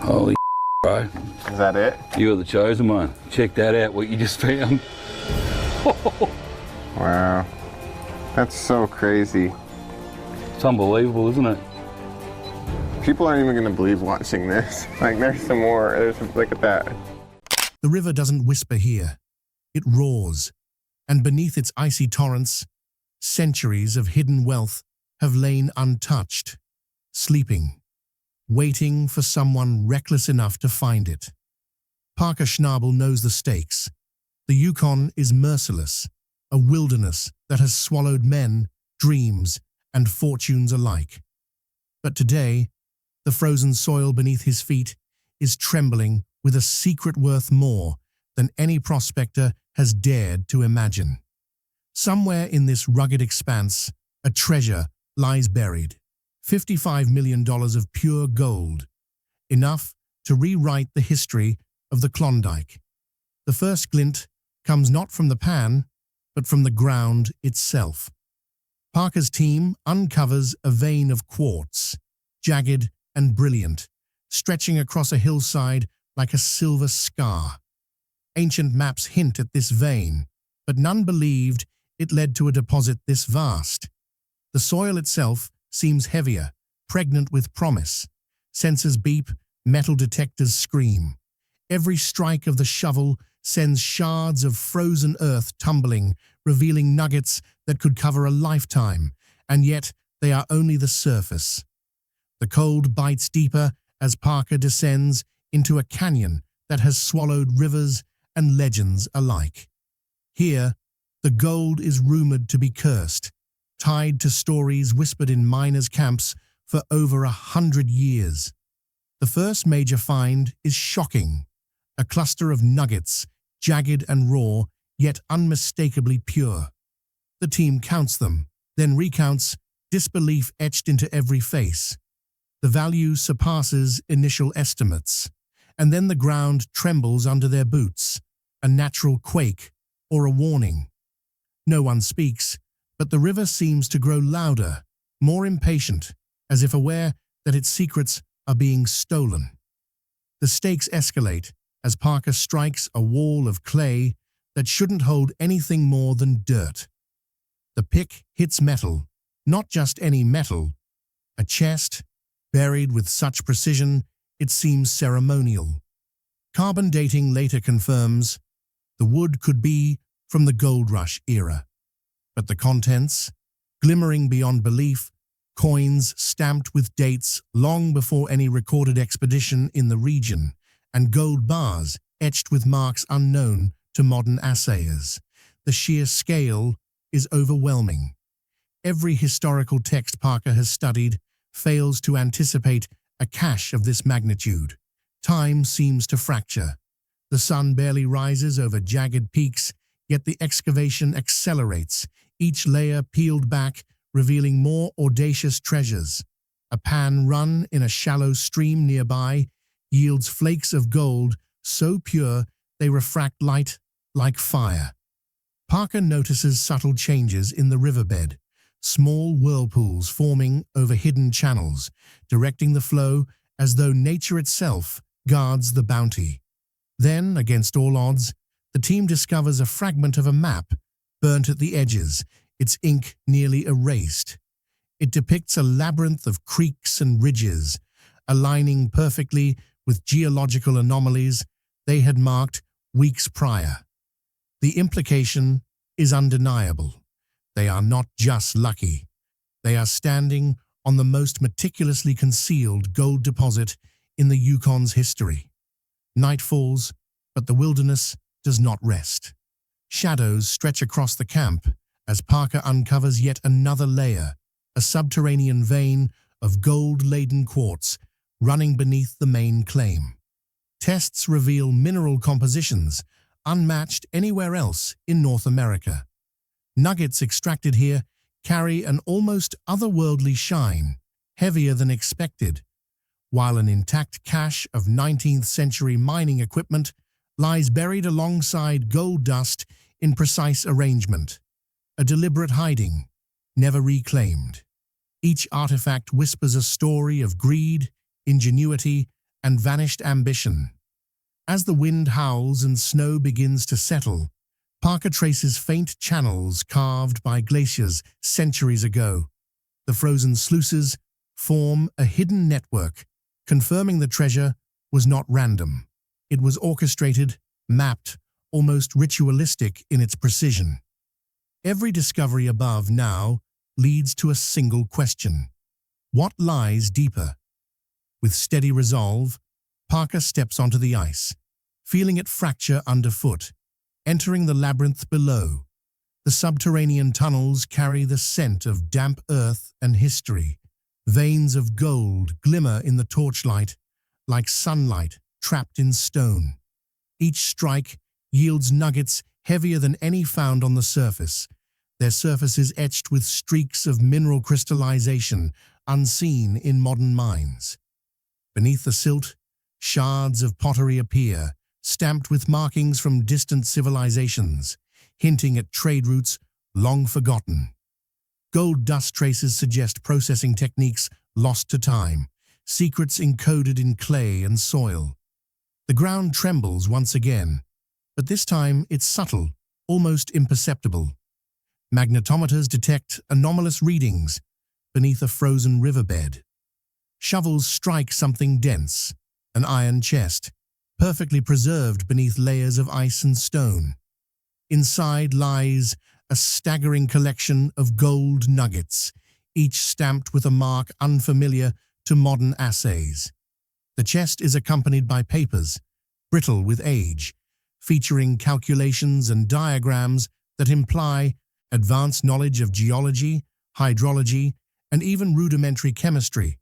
Holy bro. Is that it? You are the chosen one. Check that out, what you just found. Wow. That's so crazy. It's unbelievable, isn't it? People aren't even going to believe watching this. Like, there's some more. Look at that. The river doesn't whisper here. It roars. And beneath its icy torrents, centuries of hidden wealth have lain untouched, sleeping, waiting for someone reckless enough to find it. Parker Schnabel knows the stakes. The Yukon is merciless, a wilderness that has swallowed men, dreams, and fortunes alike. But today, the frozen soil beneath his feet is trembling with a secret worth more than any prospector has dared to imagine. Somewhere in this rugged expanse, a treasure lies buried. $55 million of pure gold, enough to rewrite the history of the Klondike. The first glint comes not from the pan, but from the ground itself. Parker's team uncovers a vein of quartz, jagged and brilliant, stretching across a hillside like a silver scar. Ancient maps hint at this vein, but none believed it led to a deposit this vast. The soil itself seems heavier, pregnant with promise. Sensors beep, metal detectors scream. Every strike of the shovel sends shards of frozen earth tumbling, revealing nuggets that could cover a lifetime, and yet they are only the surface. The cold bites deeper as Parker descends into a canyon that has swallowed rivers and legends alike. Here, the gold is rumored to be cursed, tied to stories whispered in miners' camps for over 100 years. The first major find is shocking, a cluster of nuggets, jagged and raw, yet unmistakably pure. The team counts them, then recounts, disbelief etched into every face. The value surpasses initial estimates, and then the ground trembles under their boots, a natural quake or a warning. No one speaks, but the river seems to grow louder, more impatient, as if aware that its secrets are being stolen. The stakes escalate as Parker strikes a wall of clay that shouldn't hold anything more than dirt. The pick hits metal, not just any metal, a chest, buried with such precision it seems ceremonial. Carbon dating later confirms the wood could be from the gold rush era. But the contents, glimmering beyond belief, coins stamped with dates long before any recorded expedition in the region, and gold bars etched with marks unknown to modern assayers. The sheer scale is overwhelming. Every historical text Parker has studied fails to anticipate a cache of this magnitude. Time seems to fracture. The sun barely rises over jagged peaks, yet the excavation accelerates, each layer peeled back, revealing more audacious treasures. A pan run in a shallow stream nearby yields flakes of gold so pure they refract light like fire. Parker notices subtle changes in the riverbed, small whirlpools forming over hidden channels, directing the flow as though nature itself guards the bounty. Then, against all odds, the team discovers a fragment of a map, burnt at the edges, its ink nearly erased. It depicts a labyrinth of creeks and ridges, aligning perfectly with geological anomalies they had marked weeks prior. The implication is undeniable. They are not just lucky. They are standing on the most meticulously concealed gold deposit in the Yukon's history. Night falls, but the wilderness does not rest. Shadows stretch across the camp as Parker uncovers yet another layer, a subterranean vein of gold-laden quartz running beneath the main claim. Tests reveal mineral compositions unmatched anywhere else in North America. Nuggets extracted here carry an almost otherworldly shine, heavier than expected, while an intact cache of 19th-century mining equipment lies buried alongside gold dust in precise arrangement, a deliberate hiding, never reclaimed. Each artifact whispers a story of greed, ingenuity, and vanished ambition. As the wind howls and snow begins to settle, Parker traces faint channels carved by glaciers centuries ago. The frozen sluices form a hidden network, confirming the treasure was not random. It was orchestrated, mapped, almost ritualistic in its precision. Every discovery above now leads to a single question. What lies deeper? With steady resolve, Parker steps onto the ice, feeling it fracture underfoot, entering the labyrinth below. The subterranean tunnels carry the scent of damp earth and history. Veins of gold glimmer in the torchlight, like sunlight trapped in stone. Each strike yields nuggets heavier than any found on the surface, their surfaces etched with streaks of mineral crystallization unseen in modern mines. Beneath the silt, shards of pottery appear, stamped with markings from distant civilizations, hinting at trade routes long forgotten. Gold dust traces suggest processing techniques lost to time, secrets encoded in clay and soil. The ground trembles once again, but this time it's subtle, almost imperceptible. Magnetometers detect anomalous readings beneath a frozen riverbed. Shovels strike something dense, an iron chest, perfectly preserved beneath layers of ice and stone. Inside lies a staggering collection of gold nuggets, each stamped with a mark unfamiliar to modern assays. The chest is accompanied by papers, brittle with age, featuring calculations and diagrams that imply advanced knowledge of geology, hydrology, and even rudimentary chemistry.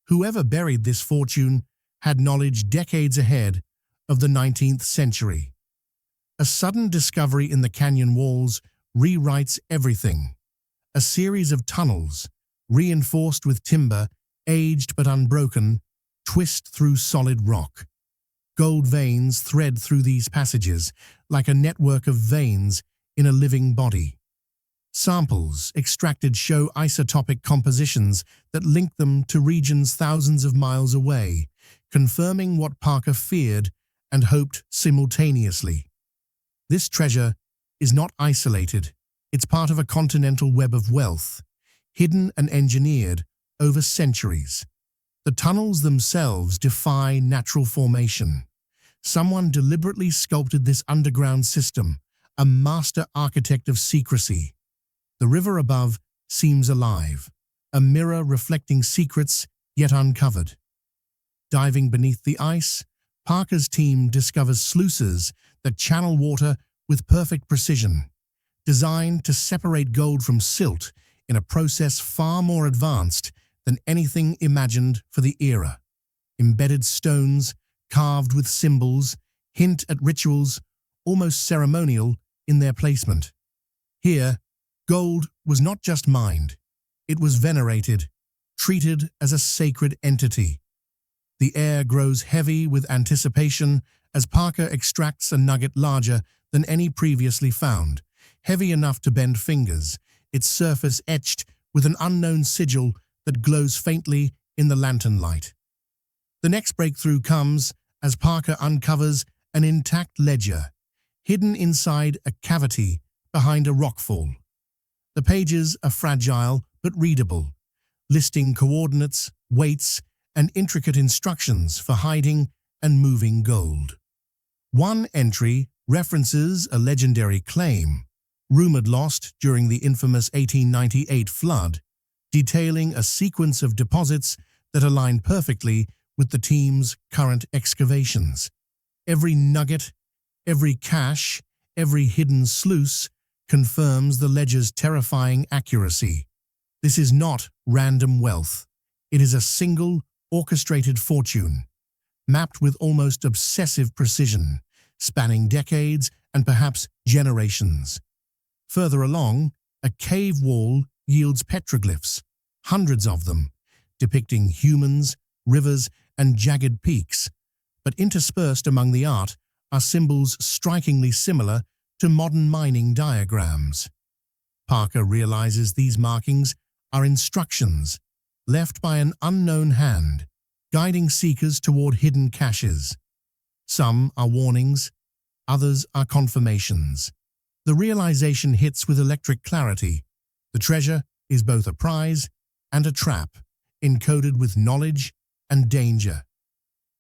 Whoever buried this fortune had knowledge decades ahead of the 19th century. A sudden discovery in the canyon walls rewrites everything. A series of tunnels, reinforced with timber, aged but unbroken, twist through solid rock. Gold veins thread through these passages like a network of veins in a living body. Samples extracted show isotopic compositions that link them to regions thousands of miles away, confirming what Parker feared and hoped simultaneously. This treasure is not isolated. It's part of a continental web of wealth, hidden and engineered over centuries. The tunnels themselves defy natural formation. Someone deliberately sculpted this underground system, a master architect of secrecy. The river above seems alive, a mirror reflecting secrets yet uncovered. Diving beneath the ice, Parker's team discovers sluices that channel water with perfect precision, designed to separate gold from silt in a process far more advanced than anything imagined for the era. Embedded stones, carved with symbols, hint at rituals, almost ceremonial in their placement. Here, gold was not just mined, it was venerated, treated as a sacred entity. The air grows heavy with anticipation as Parker extracts a nugget larger than any previously found, heavy enough to bend fingers, its surface etched with an unknown sigil that glows faintly in the lantern light. The next breakthrough comes as Parker uncovers an intact ledger, hidden inside a cavity behind a rockfall. The pages are fragile but readable, listing coordinates, weights, and intricate instructions for hiding and moving gold. One entry references a legendary claim, rumored lost during the infamous 1898 flood, detailing a sequence of deposits that align perfectly with the team's current excavations. Every nugget, every cache, every hidden sluice confirms the ledger's terrifying accuracy. This is not random wealth. It is a single, orchestrated fortune, mapped with almost obsessive precision, spanning decades and perhaps generations. Further along, a cave wall yields petroglyphs, hundreds of them, depicting humans, rivers, and jagged peaks, but interspersed among the art are symbols strikingly similar to modern mining diagrams. Parker realizes these markings are instructions left by an unknown hand, guiding seekers toward hidden caches. Some are warnings, others are confirmations. The realization hits with electric clarity. The treasure is both a prize and a trap, encoded with knowledge and danger.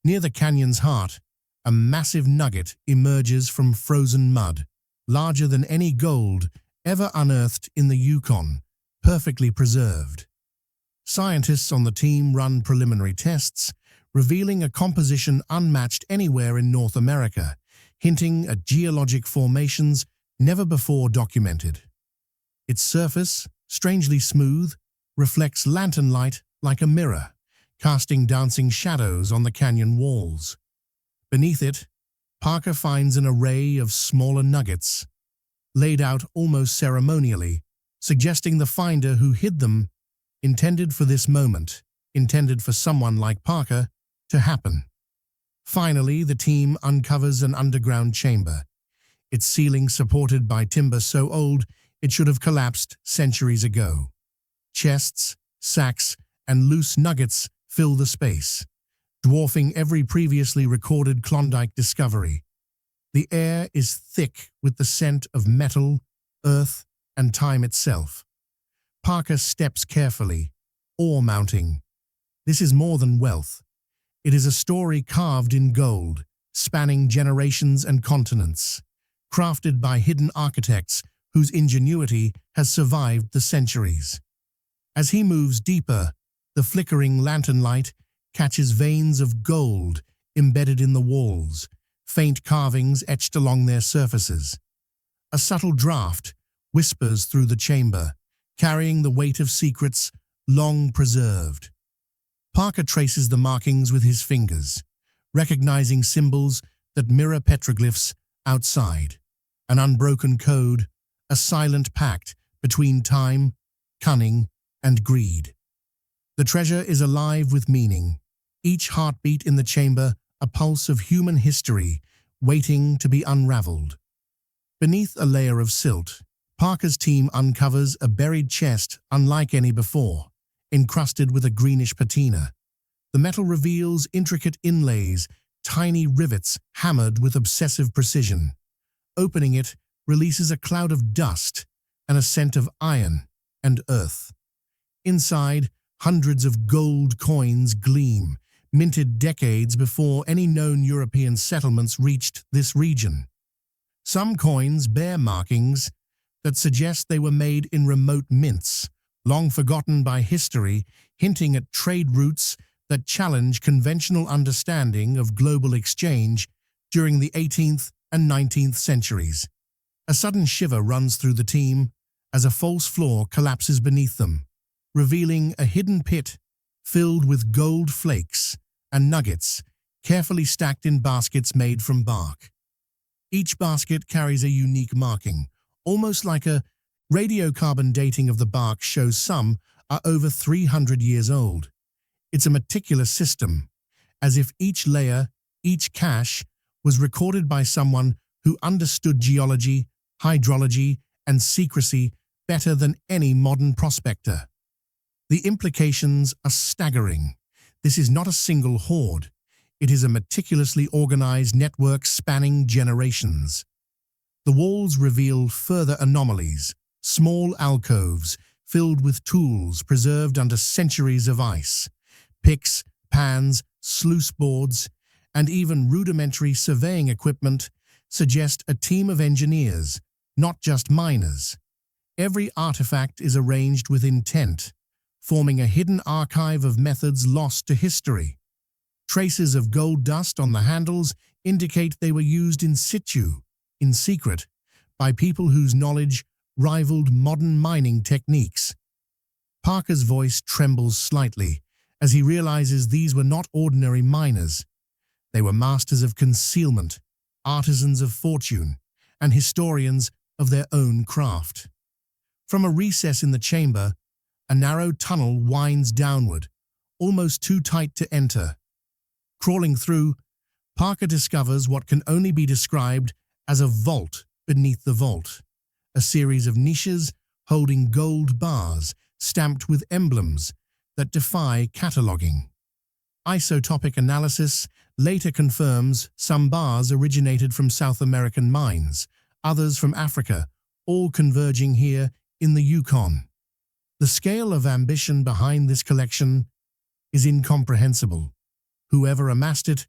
Near the canyon's heart, a massive nugget emerges from frozen mud, larger than any gold ever unearthed in the Yukon, perfectly preserved. Scientists on the team run preliminary tests, revealing a composition unmatched anywhere in North America, hinting at geologic formations never before documented. Its surface, strangely smooth, reflects lantern light like a mirror, casting dancing shadows on the canyon walls. Beneath it, Parker finds an array of smaller nuggets, laid out almost ceremonially, suggesting the finder who hid them intended for this moment, intended for someone like Parker to happen. Finally, the team uncovers an underground chamber, its ceiling supported by timber so old it should have collapsed centuries ago. Chests, sacks, and loose nuggets fill the space, dwarfing every previously recorded Klondike discovery. The air is thick with the scent of metal, earth, and time itself. Parker steps carefully, awe mounting. This is more than wealth. It is a story carved in gold, spanning generations and continents, crafted by hidden architects whose ingenuity has survived the centuries. As he moves deeper, the flickering lantern light catches veins of gold embedded in the walls, faint carvings etched along their surfaces. A subtle draft whispers through the chamber, carrying the weight of secrets long preserved. Parker traces the markings with his fingers, recognizing symbols that mirror petroglyphs outside. An unbroken code, a silent pact between time, cunning, and greed. The treasure is alive with meaning, each heartbeat in the chamber a pulse of human history waiting to be unraveled. Beneath a layer of silt, Parker's team uncovers a buried chest unlike any before, encrusted with a greenish patina. The metal reveals intricate inlays, tiny rivets hammered with obsessive precision. Opening it releases a cloud of dust and a scent of iron and earth. Inside, hundreds of gold coins gleam, minted decades before any known European settlements reached this region. Some coins bear markings that suggest they were made in remote mints, long forgotten by history, hinting at trade routes that challenge conventional understanding of global exchange during the 18th and 19th centuries. A sudden shiver runs through the team as a false floor collapses beneath them, revealing a hidden pit filled with gold flakes and nuggets carefully stacked in baskets made from bark. Each basket carries a unique marking, almost like a radiocarbon dating of the bark shows some are over 300 years old. It's a meticulous system, as if each layer, each cache, was recorded by someone who understood geology, hydrology, and secrecy better than any modern prospector. The implications are staggering. This is not a single hoard. It is a meticulously organized network spanning generations. The walls reveal further anomalies, small alcoves filled with tools preserved under centuries of ice, picks, pans, sluice boards, and even rudimentary surveying equipment suggest a team of engineers, not just miners. Every artifact is arranged with intent, forming a hidden archive of methods lost to history. Traces of gold dust on the handles indicate they were used in situ, in secret, by people whose knowledge rivaled modern mining techniques. Parker's voice trembles slightly as he realizes these were not ordinary miners. They were masters of concealment, artisans of fortune, and historians of their own craft. From a recess in the chamber, a narrow tunnel winds downward, almost too tight to enter. Crawling through, Parker discovers what can only be described as a vault beneath the vault, a series of niches holding gold bars stamped with emblems that defy cataloging. Isotopic analysis later confirms some bars originated from South American mines, others from Africa, all converging here in the Yukon. The scale of ambition behind this collection is incomprehensible. Whoever amassed it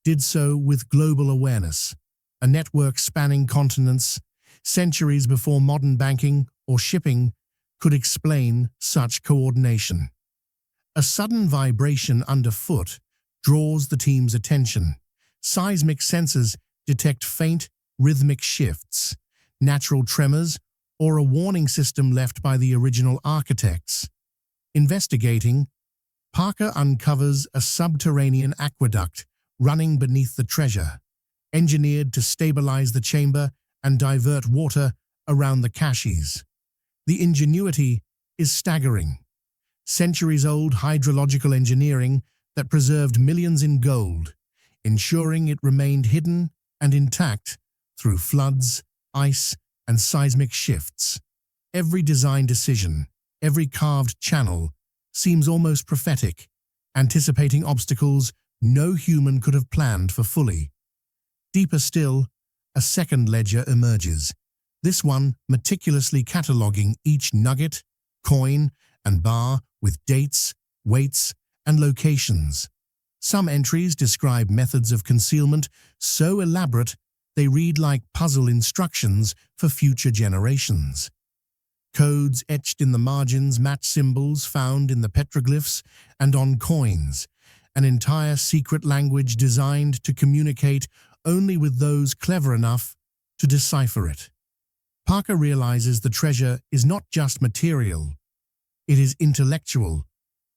did so with global awareness, a network spanning continents, centuries before modern banking or shipping could explain such coordination. A sudden vibration underfoot draws the team's attention. Seismic sensors detect faint, rhythmic shifts, natural tremors, or a warning system left by the original architects. Investigating, Parker uncovers a subterranean aqueduct running beneath the treasure, engineered to stabilize the chamber and divert water around the caches. The ingenuity is staggering. Centuries-old hydrological engineering that preserved millions in gold, ensuring it remained hidden and intact through floods, ice, and seismic shifts. Every design decision, every carved channel, seems almost prophetic, anticipating obstacles no human could have planned for fully. Deeper still, a second ledger emerges, this one meticulously cataloging each nugget, coin, and bar with dates, weights, and locations. Some entries describe methods of concealment so elaborate they read like puzzle instructions for future generations. Codes etched in the margins match symbols found in the petroglyphs and on coins, an entire secret language designed to communicate only with those clever enough to decipher it. Parker realizes the treasure is not just material, it is intellectual,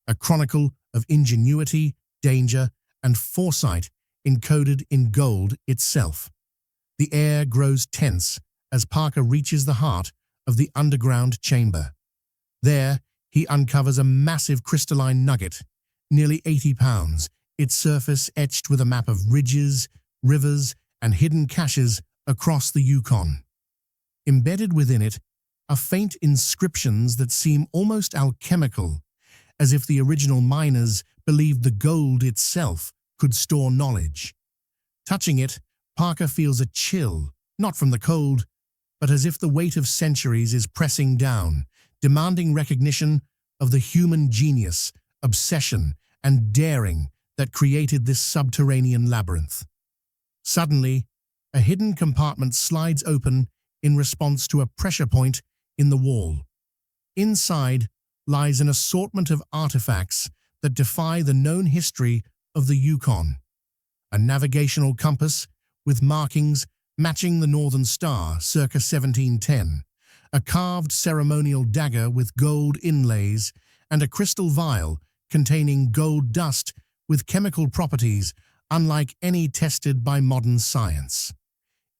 a chronicle of ingenuity, danger, and foresight encoded in gold itself. The air grows tense as Parker reaches the heart of the underground chamber. There, he uncovers a massive crystalline nugget, nearly 80 pounds, its surface etched with a map of ridges, rivers, and hidden caches across the Yukon. Embedded within it are faint inscriptions that seem almost alchemical, as if the original miners believed the gold itself could store knowledge. Touching it, Parker feels a chill, not from the cold, but as if the weight of centuries is pressing down, demanding recognition of the human genius, obsession, and daring that created this subterranean labyrinth. Suddenly, a hidden compartment slides open in response to a pressure point in the wall. Inside lies an assortment of artifacts that defy the known history of the Yukon. A navigational compass with markings matching the Northern Star circa 1710, a carved ceremonial dagger with gold inlays, and a crystal vial containing gold dust with chemical properties unlike any tested by modern science.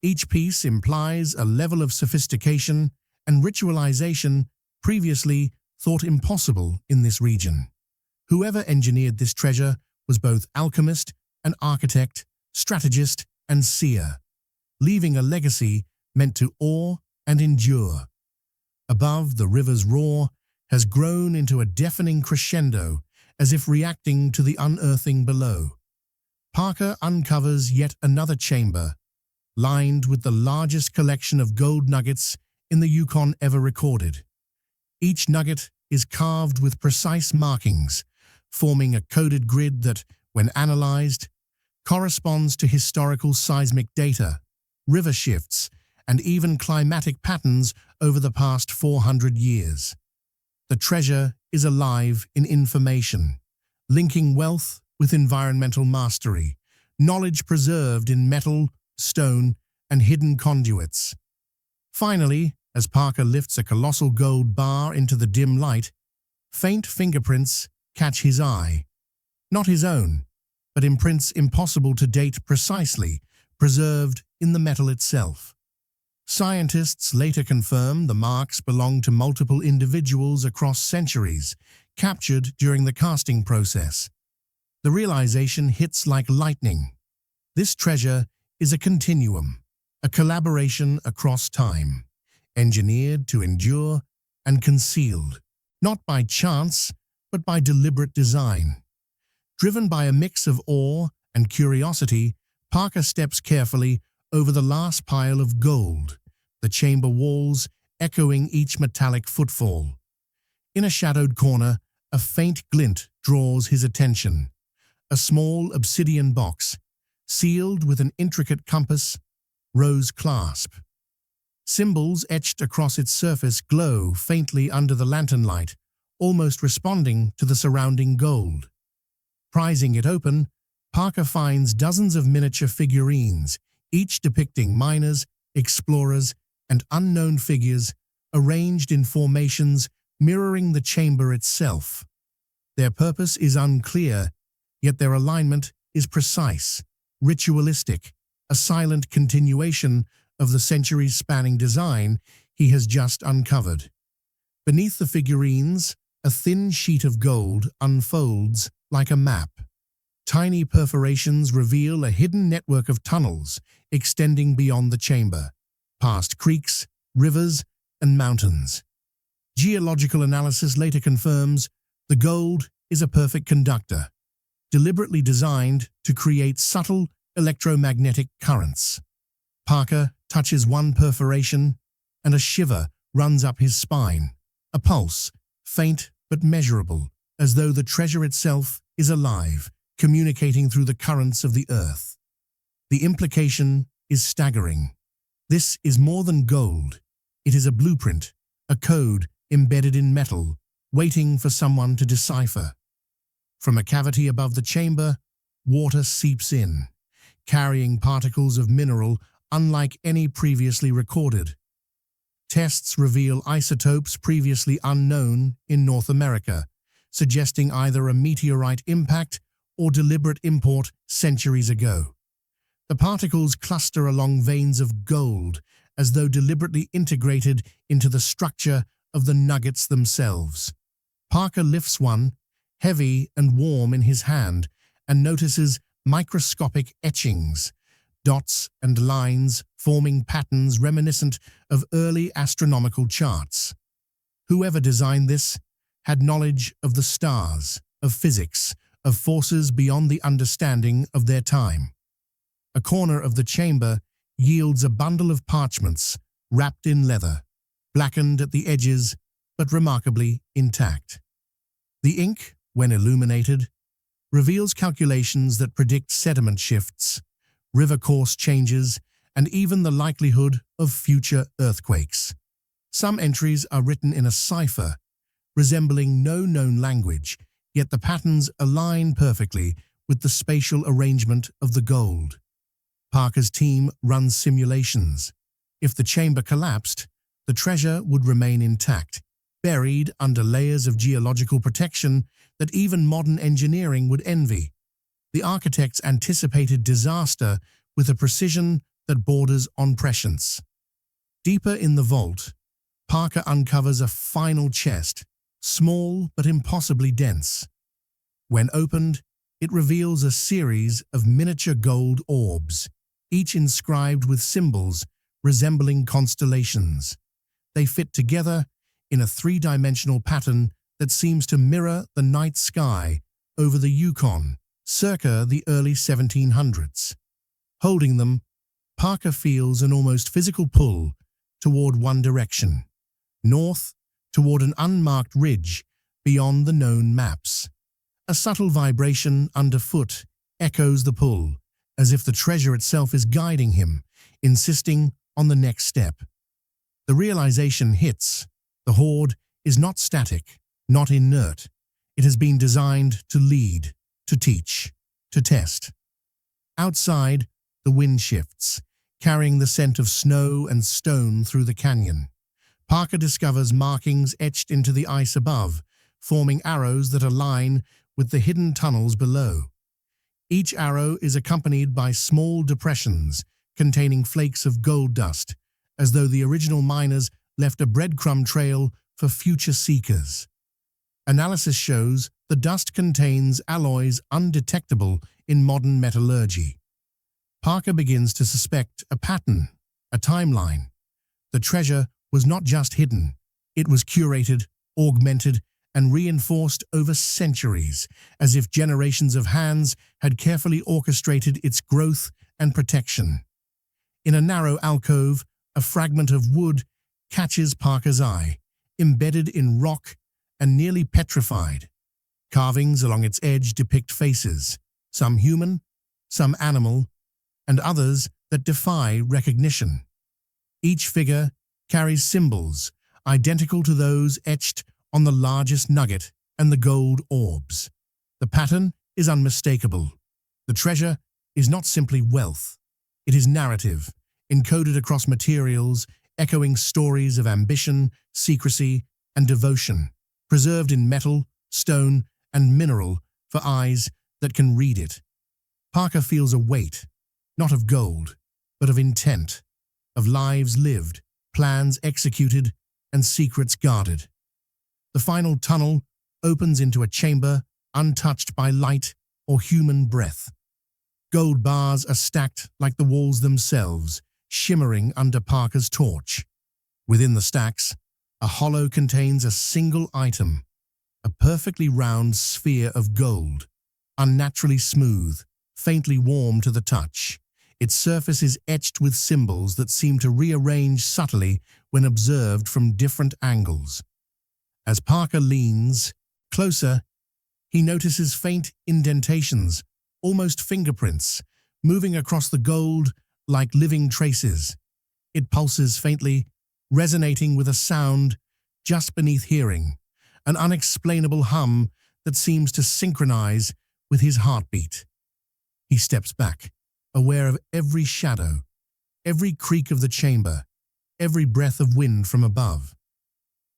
Each piece implies a level of sophistication and ritualization previously thought impossible in this region. Whoever engineered this treasure was both alchemist and architect, strategist and seer, leaving a legacy meant to awe and endure. Above, the river's roar has grown into a deafening crescendo, as if reacting to the unearthing below. Parker uncovers yet another chamber, lined with the largest collection of gold nuggets in the Yukon ever recorded. Each nugget is carved with precise markings, forming a coded grid that, when analyzed, corresponds to historical seismic data, river shifts, and even climatic patterns over the past 400 years. The treasure is alive in information, linking wealth with environmental mastery, knowledge preserved in metal, stone, and hidden conduits. Finally, as Parker lifts a colossal gold bar into the dim light, faint fingerprints catch his eye. Not his own, but imprints impossible to date precisely, preserved in the metal itself. Scientists later confirm the marks belong to multiple individuals across centuries, captured during the casting process. The realization hits like lightning. This treasure is a continuum, a collaboration across time, engineered to endure and concealed, not by chance, but by deliberate design. Driven by a mix of awe and curiosity, Parker steps carefully over the last pile of gold, the chamber walls echoing each metallic footfall. In a shadowed corner, a faint glint draws his attention. A small obsidian box, sealed with an intricate compass, rose clasp. Symbols etched across its surface glow faintly under the lantern light, almost responding to the surrounding gold. Prizing it open, Parker finds dozens of miniature figurines, each depicting miners, explorers, and unknown figures arranged in formations mirroring the chamber itself. Their purpose is unclear, yet their alignment is precise, ritualistic, a silent continuation of the centuries-spanning design he has just uncovered. Beneath the figurines, a thin sheet of gold unfolds like a map. Tiny perforations reveal a hidden network of tunnels extending beyond the chamber, past creeks, rivers, and mountains. Geological analysis later confirms the gold is a perfect conductor, deliberately designed to create subtle electromagnetic currents. Parker touches one perforation, and a shiver runs up his spine, a pulse, faint but measurable, as though the treasure itself is alive, communicating through the currents of the earth. The implication is staggering. This is more than gold. It is a blueprint, a code embedded in metal, waiting for someone to decipher. From a cavity above the chamber, water seeps in, carrying particles of mineral unlike any previously recorded. Tests reveal isotopes previously unknown in North America, suggesting either a meteorite impact or deliberate import centuries ago. The particles cluster along veins of gold, as though deliberately integrated into the structure of the nuggets themselves. Parker lifts one, heavy and warm in his hand, and notices microscopic etchings, dots and lines forming patterns reminiscent of early astronomical charts. Whoever designed this had knowledge of the stars, of physics, of forces beyond the understanding of their time. A corner of the chamber yields a bundle of parchments wrapped in leather, blackened at the edges but remarkably intact. The ink, when illuminated, reveals calculations that predict sediment shifts, river course changes, and even the likelihood of future earthquakes. Some entries are written in a cipher, resembling no known language, yet the patterns align perfectly with the spatial arrangement of the gold. Parker's team runs simulations. If the chamber collapsed, the treasure would remain intact, buried under layers of geological protection that even modern engineering would envy. The architects anticipated disaster with a precision that borders on prescience. Deeper in the vault, Parker uncovers a final chest, small but impossibly dense. When opened, it reveals a series of miniature gold orbs, each inscribed with symbols resembling constellations. They fit together in a three-dimensional pattern that seems to mirror the night sky over the Yukon, circa the early 1700s. Holding them, Parker feels an almost physical pull toward one direction, north, toward an unmarked ridge beyond the known maps. A subtle vibration underfoot echoes the pull, as if the treasure itself is guiding him, insisting on the next step. The realization hits. The hoard is not static, not inert. It has been designed to lead, to teach, to test. Outside, the wind shifts, carrying the scent of snow and stone through the canyon. Parker discovers markings etched into the ice above, forming arrows that align with the hidden tunnels below. Each arrow is accompanied by small depressions containing flakes of gold dust, as though the original miners left a breadcrumb trail for future seekers. Analysis shows the dust contains alloys undetectable in modern metallurgy. Parker begins to suspect a pattern, a timeline. The treasure was not just hidden, it was curated, augmented, and reinforced over centuries, as if generations of hands had carefully orchestrated its growth and protection. In a narrow alcove, a fragment of wood catches Parker's eye, embedded in rock and nearly petrified. Carvings along its edge depict faces, some human, some animal, and others that defy recognition. Each figure carries symbols identical to those etched on the largest nugget and the gold orbs. The pattern is unmistakable. The treasure is not simply wealth. It is narrative, encoded across materials, echoing stories of ambition, secrecy, and devotion, preserved in metal, stone, and mineral for eyes that can read it. Parker feels a weight, not of gold, but of intent, of lives lived, plans executed, and secrets guarded. The final tunnel opens into a chamber untouched by light or human breath. Gold bars are stacked like the walls themselves, shimmering under Parker's torch. Within the stacks, a hollow contains a single item, a perfectly round sphere of gold, unnaturally smooth, faintly warm to the touch. Its surface is etched with symbols that seem to rearrange subtly when observed from different angles. As Parker leans closer, he notices faint indentations, almost fingerprints, moving across the gold like living traces. It pulses faintly, resonating with a sound just beneath hearing, an unexplainable hum that seems to synchronize with his heartbeat. He steps back, aware of every shadow, every creak of the chamber, every breath of wind from above.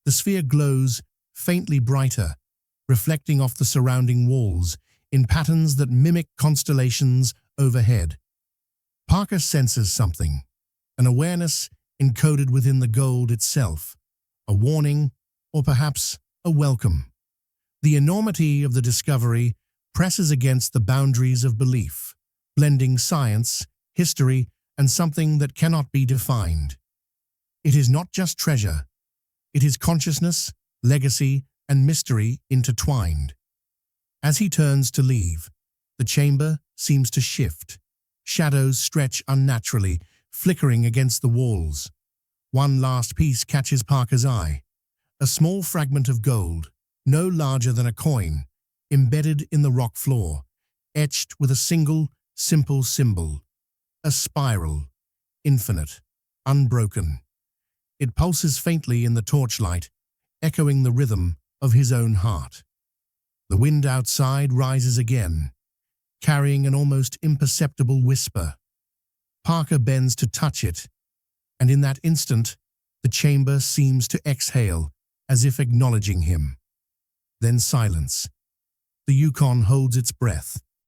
The sphere glows faintly brighter, reflecting off the surrounding walls in patterns that mimic constellations overhead. Parker senses something, an awareness encoded within the gold itself, a warning, or perhaps a welcome. The enormity of the discovery presses against the boundaries of belief, blending science, history, and something that cannot be defined. It is not just treasure. It is consciousness, legacy, and mystery intertwined. As he turns to leave, the chamber seems to shift. Shadows stretch unnaturally, flickering against the walls. One last piece catches Parker's eye. A small fragment of gold, no larger than a coin, embedded in the rock floor, etched with a single, simple symbol. A spiral, infinite, unbroken. It pulses faintly in the torchlight, echoing the rhythm of his own heart. The wind outside rises again, carrying an almost imperceptible whisper. Parker bends to touch it, and in that instant, the chamber seems to exhale, as if acknowledging him. Then silence. The Yukon holds its breath,